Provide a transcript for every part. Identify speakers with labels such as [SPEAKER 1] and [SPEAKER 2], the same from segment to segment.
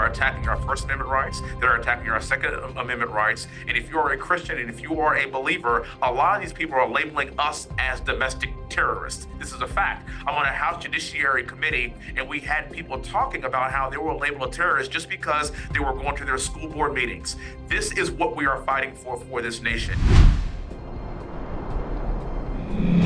[SPEAKER 1] are attacking our First Amendment rights, that are attacking our Second Amendment rights. And if you are a Christian and if you are a believer, a lot of these people are labeling us as domestic terrorists. This is a fact. I'm on a House Judiciary Committee, and we had people talking about how they were labeled terrorists just because they were going to their school board meetings. This is what we are fighting for this nation.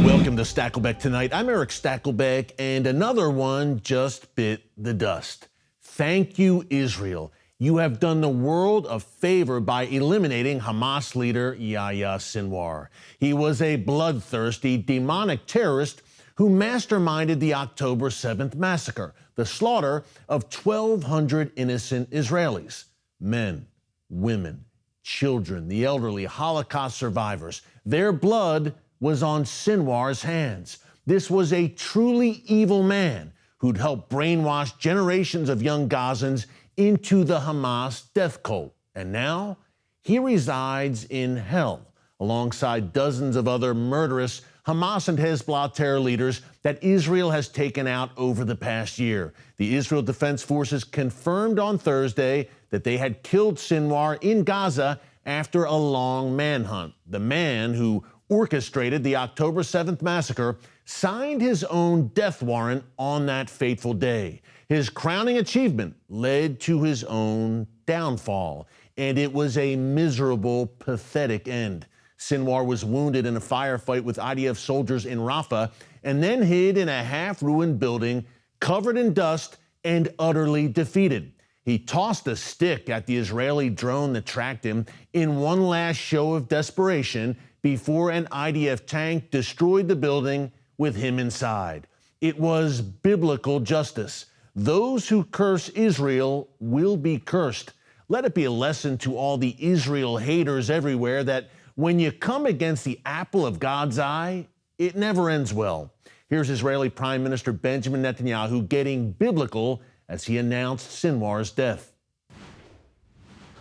[SPEAKER 2] Welcome to Stakelbeck Tonight. I'm Erick Stakelbeck, and another one just bit the dust. Thank you, Israel. You have done the world a favor by eliminating Hamas leader Yahya Sinwar. He was a bloodthirsty, demonic terrorist who masterminded the October 7th massacre, the slaughter of 1,200 innocent Israelis, men, women, children, the elderly, Holocaust survivors. Their blood was on Sinwar's hands. This was a truly evil man who'd helped brainwash generations of young Gazans into the Hamas death cult. And now he resides in hell alongside dozens of other murderous Hamas and Hezbollah terror leaders that Israel has taken out over the past year. The Israel Defense Forces confirmed on Thursday that they had killed Sinwar in Gaza after a long manhunt. The man who orchestrated the October 7th massacre signed his own death warrant on that fateful day. His crowning achievement led to his own downfall, and it was a miserable, pathetic end. Sinwar was wounded in a firefight with IDF soldiers in Rafah and then hid in a half-ruined building covered in dust and utterly defeated. He tossed a stick at the Israeli drone that tracked him in one last show of desperation before an IDF tank destroyed the building with him inside. It was biblical justice. Those who curse Israel will be cursed. Let it be a lesson to all the Israel haters everywhere that when you come against the apple of God's eye, it never ends well. Here's Israeli Prime Minister Benjamin Netanyahu getting biblical as he announced Sinwar's death.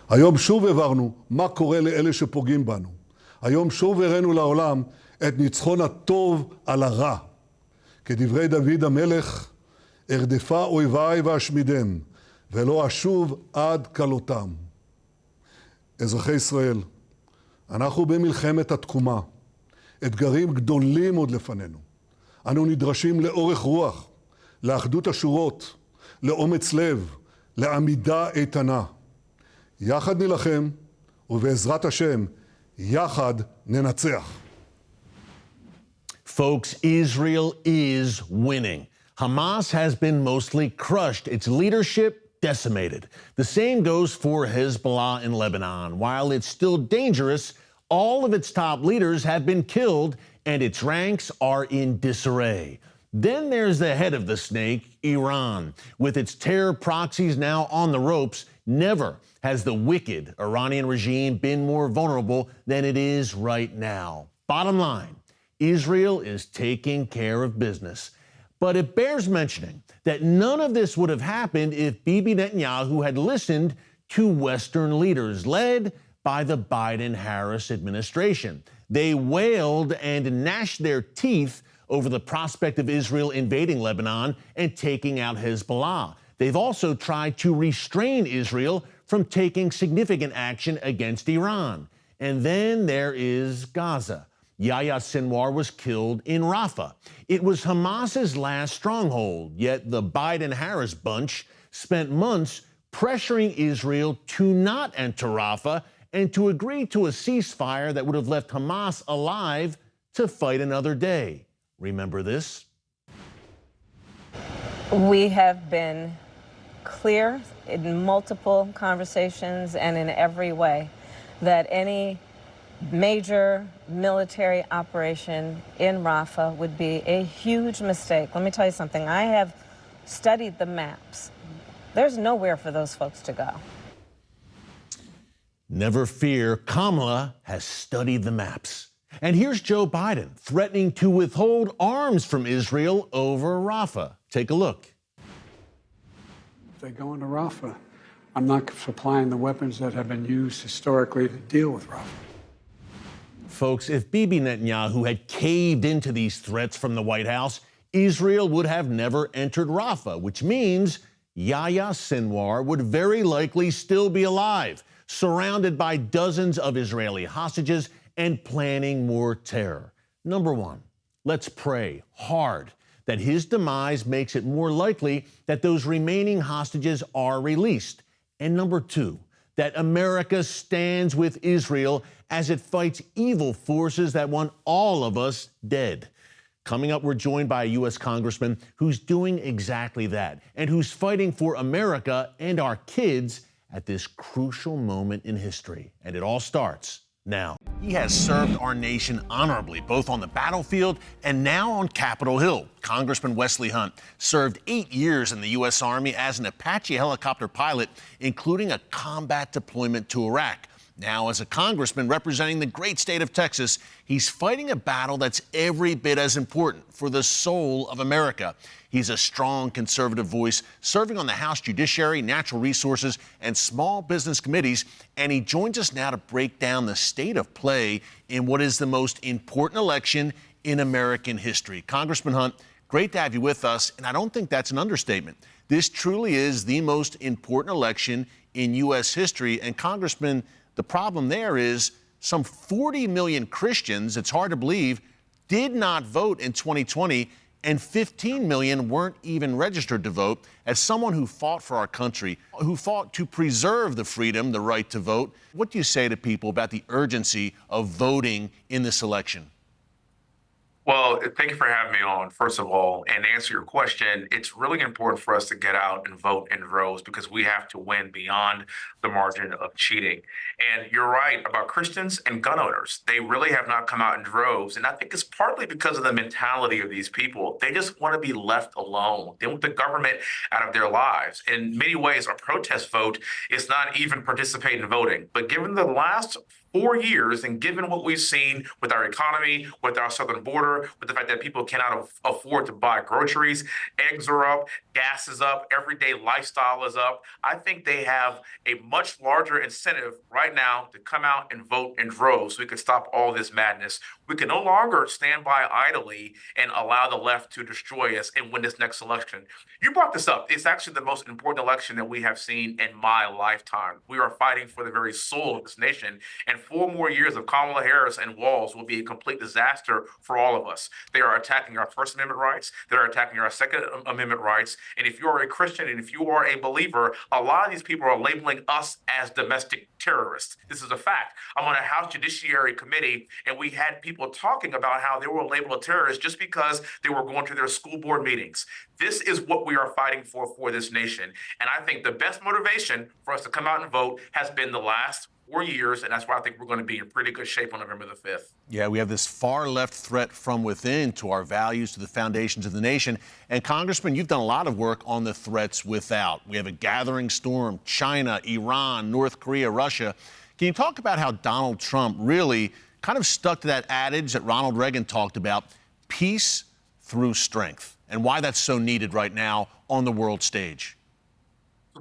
[SPEAKER 3] היום שוב הבהרנו מה קורה לאלה שפוגעים בנו. היום שוב הראינו לעולם את ניצחון הטוב על הרע. כדברי דוד המלך, ארדפה אויביי ואשמידם, ולא אשוב עד כלותם. אזרחי ישראל, אנחנו במלחמת התקומה. אתגרים גדולים עוד לפנינו. אנו נדרשים לאורך רוח, לאחדות השורות, לאומץ לב, לעמידה איתנה. יחד נלחם, ובעזרת השם, יחד ננצח.
[SPEAKER 2] Folks, Israel is winning. Hamas has been mostly crushed, its leadership decimated. The same goes for Hezbollah in Lebanon. While it's still dangerous, all of its top leaders have been killed and its ranks are in disarray. Then there's the head of the snake, Iran. With its terror proxies now on the ropes, never has the wicked Iranian regime been more vulnerable than it is right now. Bottom line, Israel is taking care of business. But it bears mentioning that none of this would have happened if Bibi Netanyahu had listened to Western leaders led by the Biden-Harris administration. They wailed and gnashed their teeth over the prospect of Israel invading Lebanon and taking out Hezbollah. They've also tried to restrain Israel from taking significant action against Iran. And then there is Gaza. Yahya Sinwar was killed in Rafah. It was Hamas's last stronghold, yet the Biden-Harris bunch spent months pressuring Israel to not enter Rafah and to agree to a ceasefire that would have left Hamas alive to fight another day. Remember this?
[SPEAKER 4] We have been clear in multiple conversations and in every way that any major military operation in Rafah would be a huge mistake. Let me tell you something. I have studied the maps. There's nowhere for those folks to go.
[SPEAKER 2] Never fear, Kamala has studied the maps. And here's Joe Biden threatening to withhold arms from Israel over Rafah. Take a look.
[SPEAKER 5] If they go into Rafah, I'm not supplying the weapons that have been used historically to deal with Rafah.
[SPEAKER 2] Folks, if Bibi Netanyahu had caved into these threats from the White House, Israel would have never entered Rafah, which means Yahya Sinwar would very likely still be alive, surrounded by dozens of Israeli hostages and planning more terror. Number one, let's pray hard that his demise makes it more likely that those remaining hostages are released. And number two, that America stands with Israel as it fights evil forces that want all of us dead. Coming up, we're joined by a U.S. Congressman who's doing exactly that and who's fighting for America and our kids at this crucial moment in history. And it all starts now. He has served our nation honorably, both on the battlefield and now on Capitol Hill. Congressman Wesley Hunt served 8 years in the U.S. Army as an Apache helicopter pilot, including a combat deployment to Iraq. Now, as a congressman representing the great state of Texas, he's fighting a battle that's every bit as important for the soul of America. He's a strong conservative voice serving on the House Judiciary, Natural Resources, and Small Business Committees, and he joins us now to break down the state of play in what is the most important election in American history. Congressman Hunt, great to have you with us, and I don't think that's an understatement. This truly is the most important election in U.S. history, and Congressman, the problem there is some 40 million Christians, it's hard to believe, did not vote in 2020, and 15 million weren't even registered to vote. As someone who fought for our country, who fought to preserve the freedom, the right to vote, what do you say to people about the urgency of voting in this election?
[SPEAKER 1] Well, thank you for having me on, first of all. And to answer your question, it's really important for us to get out and vote in droves because we have to win beyond the margin of cheating. And you're right about Christians and gun owners. They really have not come out in droves. And I think it's partly because of the mentality of these people. They just want to be left alone. They want the government out of their lives. In many ways, a protest vote is not even participating in voting. But given the last 4 years, and given what we've seen with our economy, with our southern border, with the fact that people cannot afford to buy groceries, eggs are up, gas is up, everyday lifestyle is up, I think they have a much larger incentive right now to come out and vote in droves so we can stop all this madness. We can no longer stand by idly and allow the left to destroy us and win this next election. You brought this up. It's actually the most important election that we have seen in my lifetime. We are fighting for the very soul of this nation, and 4 more years of Kamala Harris and walls will be a complete disaster for all of us. They are attacking our First Amendment rights. They are attacking our Second Amendment rights. And if you are a Christian and if you are a believer, a lot of these people are labeling us as domestic terrorists. This is a fact. I'm on a House Judiciary Committee, and we had people talking about how they were labeled a terrorist just because they were going to their school board meetings. This is what we are fighting for this nation. And I think the best motivation for us to come out and vote has been the last 4 years, and that's why I think we're going to be in pretty good shape on November the 5th.
[SPEAKER 2] Yeah, we have this far-left threat from within to our values, to the foundations of the nation. And, Congressman, you've done a lot of work on the threats without. We have a gathering storm, China, Iran, North Korea, Russia. Can you talk about how Donald Trump really kind of stuck to that adage that Ronald Reagan talked about, peace through strength, and why that's so needed right now on the world stage?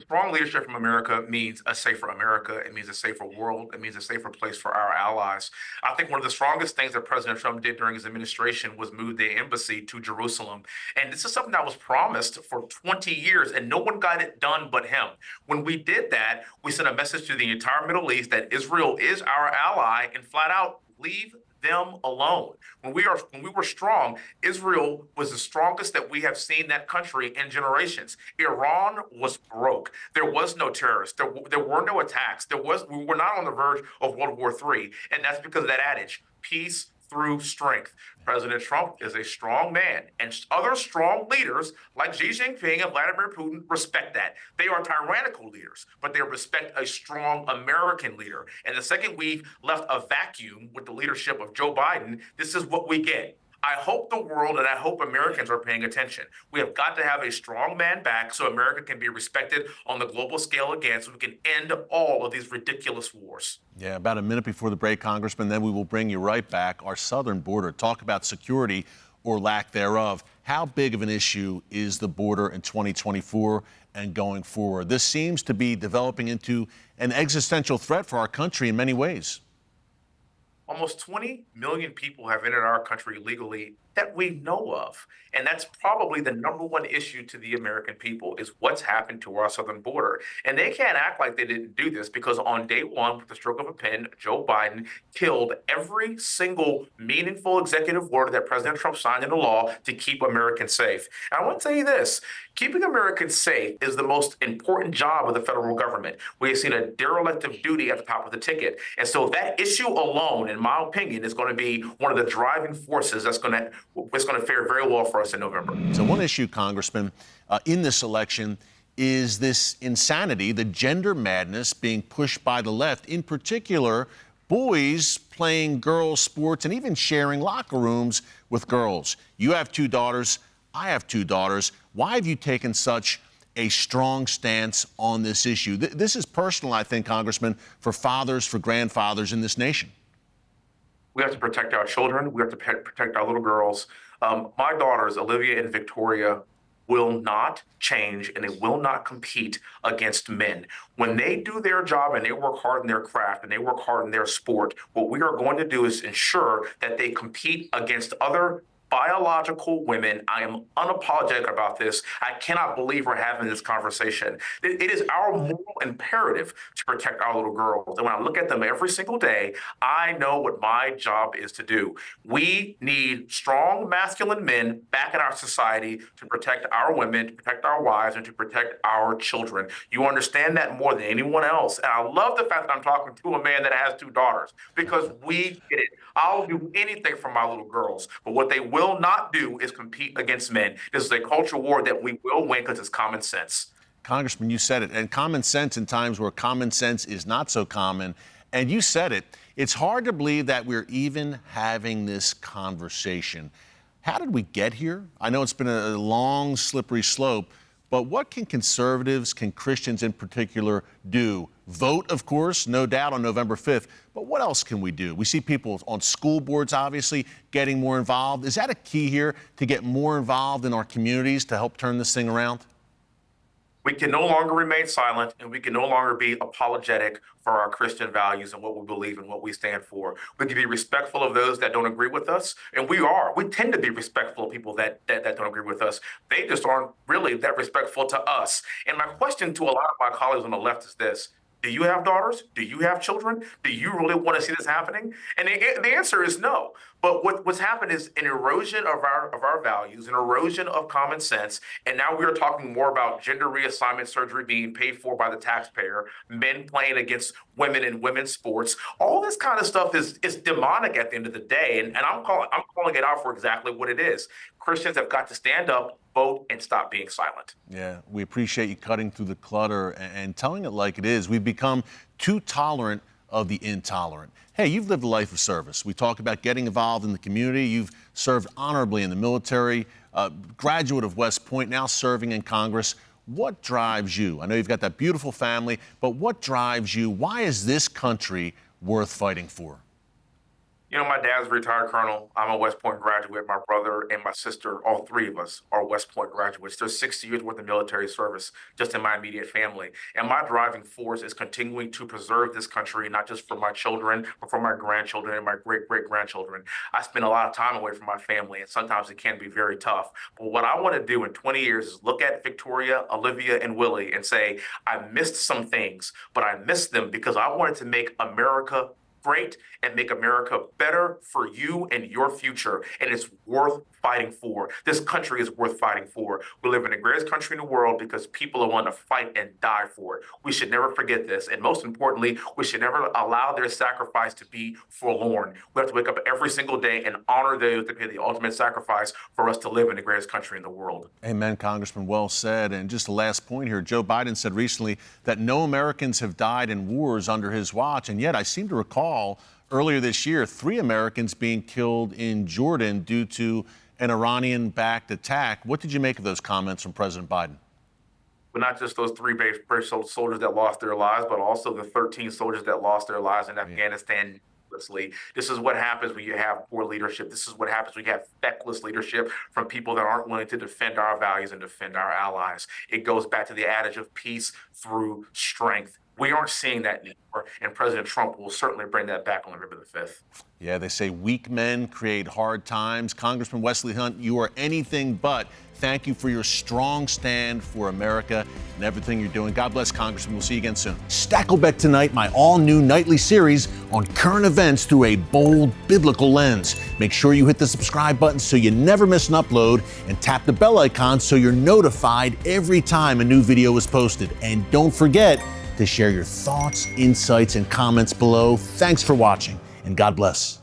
[SPEAKER 1] Strong leadership from America means a safer America. It means a safer world. It means a safer place for our allies. I think one of the strongest things that President Trump did during his administration was move the embassy to Jerusalem. And this is something that was promised for 20 years, and no one got it done but him. When we did that, we sent a message to the entire Middle East that Israel is our ally, and flat out leave them alone. When we were strong, Israel was the strongest that we have seen that country in generations. Iran was broke. There was no terrorists. There were no attacks. We were not on the verge of World War III. And that's because of that adage, peace through strength. President Trump is a strong man, and other strong leaders like Xi Jinping and Vladimir Putin respect that. They are tyrannical leaders, but they respect a strong American leader. And the second we left a vacuum with the leadership of Joe Biden, this is what we get. I hope the world and I hope Americans are paying attention. We have got to have a strong man back so America can be respected on the global scale again, so we can end all of these ridiculous wars.
[SPEAKER 2] Yeah, about a minute before the break, Congressman, then we will bring you right back. Our southern border, talk about security or lack thereof. How big of an issue is the border in 2024 and going forward? This seems to be developing into an existential threat for our country in many ways.
[SPEAKER 1] Almost 20 million people have entered our country illegally that we know of. And that's probably the number one issue to the American people is what's happened to our southern border. And they can't act like they didn't do this because on day one, with the stroke of a pen, Joe Biden killed every single meaningful executive order that President Trump signed into law to keep Americans safe. And I want to tell you this, keeping Americans safe is the most important job of the federal government. We have seen a derelict of duty at the top of the ticket. And so that issue alone, in my opinion, is going to be one of the driving forces that's going to fare very well for us in November.
[SPEAKER 2] So one issue, Congressman, in this election is this insanity, the gender madness being pushed by the left, in particular, boys playing girls' sports and even sharing locker rooms with girls. You have two daughters. I have two daughters. Why have you taken such a strong stance on this issue? This is personal, I think, Congressman, for fathers, for grandfathers in this nation.
[SPEAKER 1] We have to protect our children. We have to protect our little girls. My daughters, Olivia and Victoria, will not change and they will not compete against men. When they do their job and they work hard in their craft and they work hard in their sport, what we are going to do is ensure that they compete against other biological women. I am unapologetic about this. I cannot believe we're having this conversation. It is our moral imperative to protect our little girls. And when I look at them every single day, I know what my job is to do. We need strong masculine men back in our society to protect our women, to protect our wives, and to protect our children. You understand that more than anyone else. And I love the fact that I'm talking to a man that has two daughters because we get it. I'll do anything for my little girls, but what they will not do is compete against men. This is a culture war that we will win because it's common sense.
[SPEAKER 2] Congressman, you said it, and common sense in times where common sense is not so common, and you said it, it's hard to believe that we're even having this conversation. How did we get here? I know it's been a long, slippery slope, but what can conservatives, can Christians in particular do? Vote, of course, no doubt, on November 5th. But what else can we do? We see people on school boards, obviously, getting more involved. Is that a key here, to get more involved in our communities to help turn this thing around?
[SPEAKER 1] We can no longer remain silent, and we can no longer be apologetic for our Christian values and what we believe and what we stand for. We can be respectful of those that don't agree with us, and we are. We tend to be respectful of people that don't agree with us. They just aren't really that respectful to us. And my question to a lot of my colleagues on the left is this: do you have daughters? Do you have children? Do you really want to see this happening? And the answer is no. But what's happened is an erosion of our values, an erosion of common sense, and now we are talking more about gender reassignment surgery being paid for by the taxpayer, men playing against women in women's sports. All this kind of stuff is demonic at the end of the day, and I'm calling it out for exactly what it is. Christians have got to stand up, vote, and stop being silent.
[SPEAKER 2] Yeah, we appreciate you cutting through the clutter and telling it like it is. We've become too tolerant of the intolerant. Hey, you've lived a life of service. We talk about getting involved in the community. You've served honorably in the military, graduate of West Point, now serving in Congress. What drives you? I know you've got that beautiful family, but what drives you? Why is this country worth fighting for?
[SPEAKER 1] You know, my dad's a retired colonel. I'm a West Point graduate. My brother and my sister, all three of us, are West Point graduates. There's 60 years worth of military service just in my immediate family. And my driving force is continuing to preserve this country, not just for my children, but for my grandchildren and my great-great-grandchildren. I spend a lot of time away from my family, and sometimes it can be very tough. But what I want to do in 20 years is look at Victoria, Olivia, and Willie and say, I missed some things, but I missed them because I wanted to make America great and make America better for you and your future. And it's worth fighting for. This country is worth fighting for. We live in the greatest country in the world because people are willing to fight and die for it. We should never forget this. And most importantly, we should never allow their sacrifice to be forlorn. We have to wake up every single day and honor those that pay the ultimate sacrifice for us to live in the greatest country in the world.
[SPEAKER 2] Amen, Congressman. Well said. And just the last point here, Joe Biden said recently that no Americans have died in wars under his watch. And yet I seem to recall earlier this year, 3 Americans being killed in Jordan due to an Iranian-backed attack. What did you make of those comments from President Biden?
[SPEAKER 1] But not just those 3 brave soldiers that lost their lives, but also the 13 soldiers that lost their lives in Afghanistan. This is what happens when you have poor leadership. This is what happens when you have feckless leadership from people that aren't willing to defend our values and defend our allies. It goes back to the adage of peace through strength. We aren't seeing that anymore, and President Trump will certainly bring that back on November the 5th.
[SPEAKER 2] Yeah, they say weak men create hard times. Congressman Wesley Hunt, you are anything but. Thank you for your strong stand for America and everything you're doing. God bless, Congressman. We'll see you again soon. Stakelbeck Tonight, my all-new nightly series on current events through a bold biblical lens. Make sure you hit the subscribe button so you never miss an upload, and tap the bell icon so you're notified every time a new video is posted. And don't forget to share your thoughts, insights, and comments below. Thanks for watching, and God bless.